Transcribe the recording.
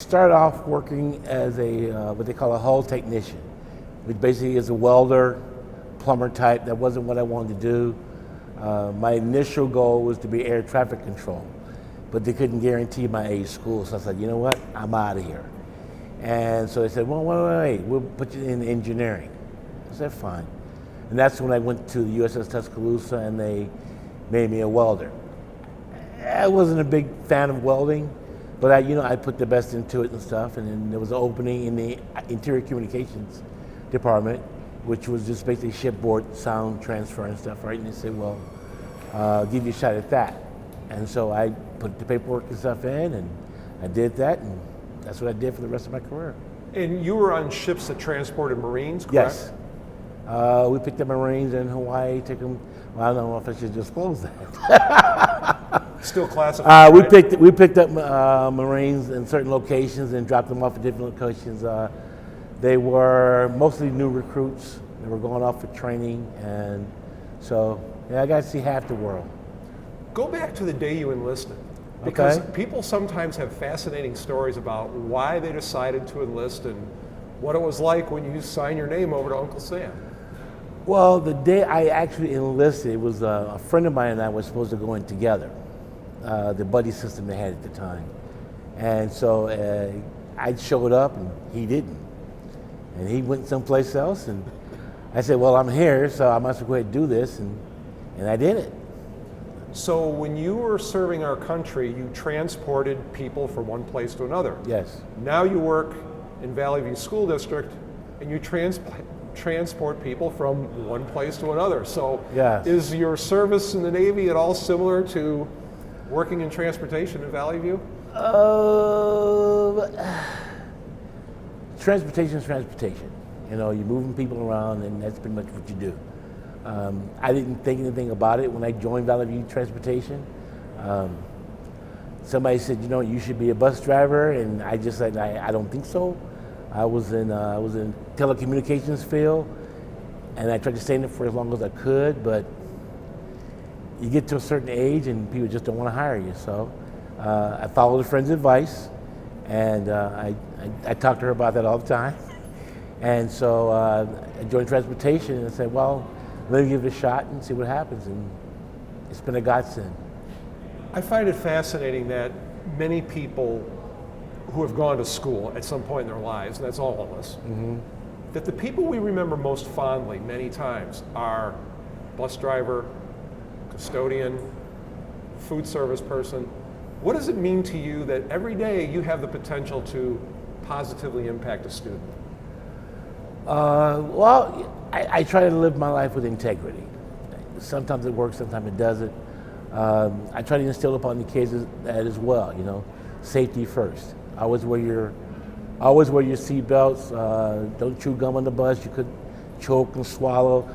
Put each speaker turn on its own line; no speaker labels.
Started off working as a what they call a hull technician, which basically is a welder, plumber type. That wasn't what I wanted to do. My initial goal was to be air traffic control, but they couldn't guarantee my age school. So I said, you know what, I'm out of here. And so they said, well, wait, we'll put you in engineering. I said, fine. And that's when I went to the USS Tuscaloosa and they made me a welder. I wasn't a big fan of welding, but I put the best into it and stuff. And then there was an opening in the interior communications department, which was just basically shipboard sound transfer and stuff, right? And they said, well, give you a shot at that. And so I put the paperwork and stuff in, and I did that, and that's what I did for the rest of my career.
And you were on ships that transported Marines, correct?
Yes. We picked up Marines in Hawaii, took them, well, I don't know if I should disclose that.
Still classified.
We picked up Marines in certain locations and dropped them off at different locations. They were mostly new recruits. They were going off for training, and so I got to see half the world.
Go back to the day you enlisted, because
Okay.
people sometimes have fascinating stories about why they decided to enlist and what it was like when you signed your name over to Uncle Sam.
Well, the day I actually enlisted, it was a friend of mine and I were supposed to go in together, the buddy system they had at the time. And so I showed up and he didn't. And he went someplace else, and I said, well, I'm here, so I must go ahead and do this, and I did it.
So when you were serving our country, you transported people from one place to another.
Yes.
Now you work in Valley View School District, and you transport people from one place to another. So
Yes.
is your service in the Navy at all similar to working in transportation in Valley View?
Transportation is transportation. You're moving people around, and that's pretty much what you do. I didn't think anything about it when I joined Valley View Transportation. Somebody said, you should be a bus driver, and I just said, I don't think so. I was in telecommunications field, and I tried to stay in it for as long as I could, but you get to a certain age, and people just don't want to hire you. So I followed a friend's advice, and I talked to her about that all the time. And so I joined transportation, and I said, well, let me give it a shot and see what happens, and it's been a godsend.
I find it fascinating that many people who have gone to school at some point in their lives, and that's all of us, that the people we remember most fondly many times are bus driver, custodian, food service person. What does it mean to you that every day you have the potential to positively impact a student?
Well, I try to live my life with integrity. Sometimes it works, sometimes it doesn't. I try to instill upon the kids that as well. Safety first. Always wear your seatbelts. Don't chew gum on the bus. You could choke and swallow.